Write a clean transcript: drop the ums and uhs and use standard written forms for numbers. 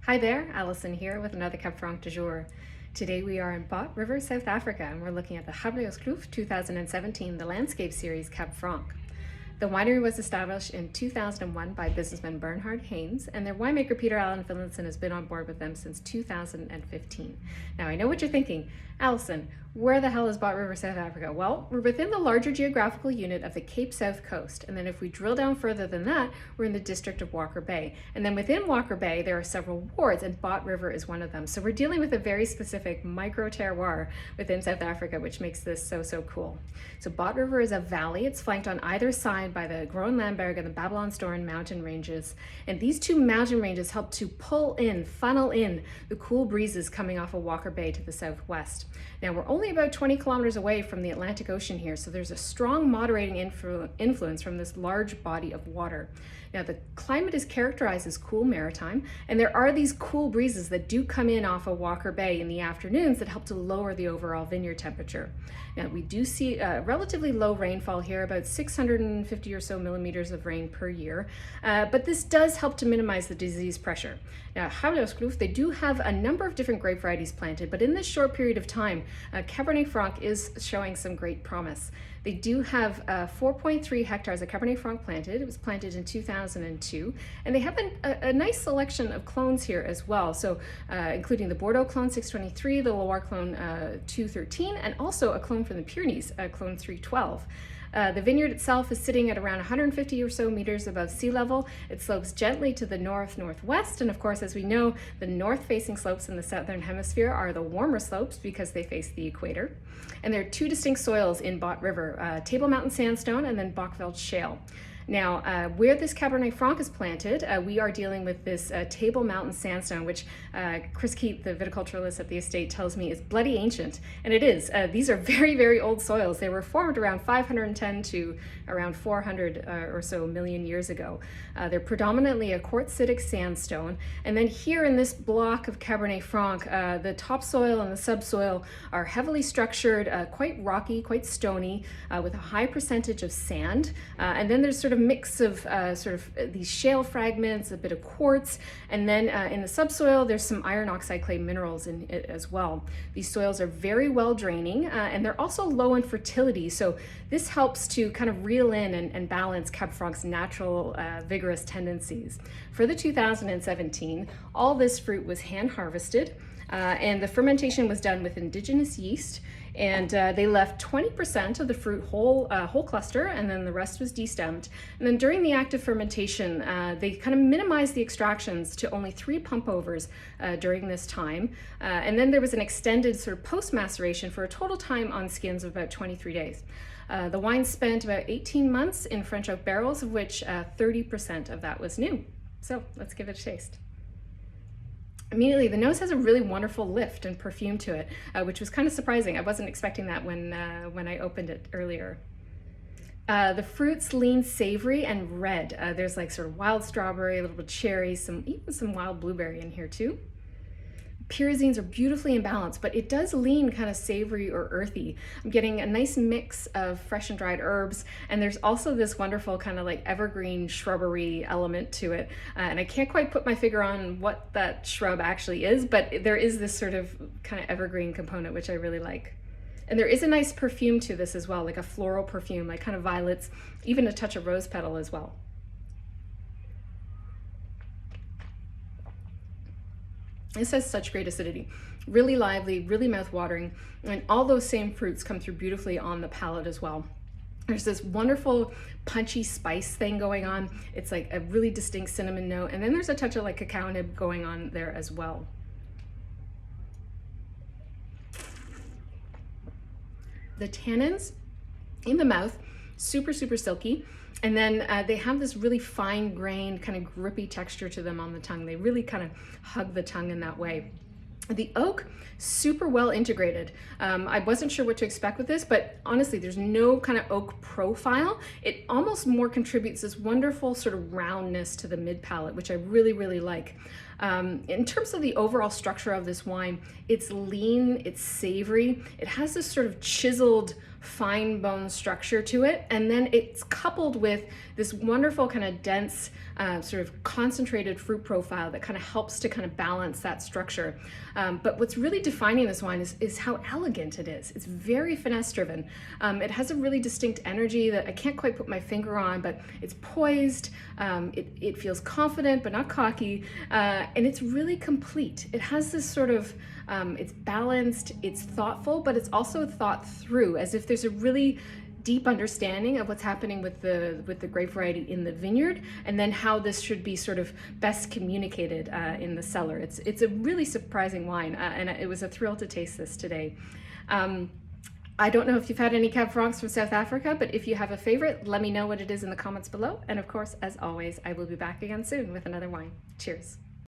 Hi there, Alison here with another Cab Franc du jour. Today we are in Bot River, South Africa, and we're looking at the Gabriëlskloof 2017, the Landscape Series Cab Franc. The winery was established in 2001 by businessman Bernhard Haynes, and their winemaker Peter-Allen Finlayson has been on board with them since 2015. Now I know what you're thinking, Alison, where the hell is Bot River, South Africa? Well, we're within the larger geographical unit of the Cape South Coast, and then if we drill down further than that, we're in the district of Walker Bay. And then within Walker Bay, there are several wards, and Bot River is one of them. So we're dealing with a very specific micro terroir within South Africa, which makes this so cool. So Bot River is a valley. It's flanked on either side by the Groenlandberg and the Babylonstoren mountain ranges. And these two mountain ranges help to funnel in the cool breezes coming off of Walker Bay to the southwest. Now we're only about 20 kilometers away from the Atlantic Ocean here, so there's a strong moderating influence from this large body of water. Now the climate is characterized as cool maritime, and there are these cool breezes that do come in off of Walker Bay in the afternoons that help to lower the overall vineyard temperature. Now we do see relatively low rainfall here, about 650 or so millimeters of rain per year, but this does help to minimize the disease pressure. Now Gabriëlskloof, they do have a number of different grape varieties planted, but in this short period of time, Cabernet Franc is showing some great promise. They do have 4.3 hectares of Cabernet Franc planted. It was planted in 2002, and they have a nice selection of clones here as well. So including the Bordeaux clone 623, the Loire clone 213, and also a clone from the Pyrenees, clone 312. The vineyard itself is sitting at around 150 or so meters above sea level. It slopes gently to the north-northwest, and of course, as we know, the north-facing slopes in the southern hemisphere are the warmer slopes because they face the equator. And there are two distinct soils in Bot River, Table Mountain sandstone and then Bockveld shale. Now, where this Cabernet Franc is planted, we are dealing with this Table Mountain sandstone, which Chris Keet, the viticulturalist at the estate, tells me is bloody ancient. And it is. These are very old soils. They were formed around 510 to around 400 or so million years ago. They're predominantly a quartzitic sandstone. And then here in this block of Cabernet Franc, the topsoil and the subsoil are heavily structured, quite rocky, quite stony, with a high percentage of sand. And then there's sort of mix of these shale fragments, a bit of quartz, and then in the subsoil there's some iron oxide clay minerals in it as well. These soils are very well draining, and they're also low in fertility, so this helps to kind of reel in and balance Cab Franc's natural vigorous tendencies. For the 2017, all this fruit was hand harvested, and the fermentation was done with indigenous yeast, and they left 20% of the fruit whole cluster, and then the rest was destemmed. And then during the active fermentation, they kind of minimized the extractions to only 3 pump overs during this time. And then there was an extended sort of post-maceration for a total time on skins of about 23 days. The wine spent about 18 months in French oak barrels, of which 30% of that was new. So let's give it a taste. Immediately, the nose has a really wonderful lift and perfume to it, which was kind of surprising. I wasn't expecting that when I opened it earlier. The fruits lean savory and red. There's like sort of wild strawberry, a little bit of cherry, even some wild blueberry in here too. Pyrazines are beautifully in balance, but it does lean kind of savory or earthy. I'm getting a nice mix of fresh and dried herbs, and there's also this wonderful kind of like evergreen shrubbery element to it. And I can't quite put my finger on what that shrub actually is, but there is this sort of kind of evergreen component, which I really like. And there is a nice perfume to this as well, like a floral perfume, like kind of violets, even a touch of rose petal as well. This has such great acidity, really lively, really mouth-watering, and all those same fruits come through beautifully on the palate as well. There's this wonderful punchy spice thing going on. It's like a really distinct cinnamon note, and then there's a touch of like cacao nib going on there as well. The tannins in the mouth, super silky. And then they have this really fine-grained, kind of grippy texture to them on the tongue. They really kind of hug the tongue in that way. The oak, super well integrated. I wasn't sure what to expect with this, but honestly, there's no kind of oak profile. It almost more contributes this wonderful sort of roundness to the mid palate, which I really like. In terms of the overall structure of this wine, it's lean, it's savory, it has this sort of chiseled, fine bone structure to it, and then it's coupled with this wonderful kind of dense sort of concentrated fruit profile that kind of helps to kind of balance that structure. But what's really defining this wine is how elegant it is. It's very finesse driven. It has a really distinct energy that I can't quite put my finger on, but it's poised, it feels confident but not cocky, and it's really complete. It has this sort of it's balanced, it's thoughtful, but it's also thought through, as if there's a really deep understanding of what's happening with the grape variety in the vineyard, and then how this should be sort of best communicated in the cellar. It's a really surprising wine, and it was a thrill to taste this today. I don't know if you've had any Cab Francs from South Africa, but if you have a favorite, let me know what it is in the comments below. And of course, as always, I will be back again soon with another wine. Cheers.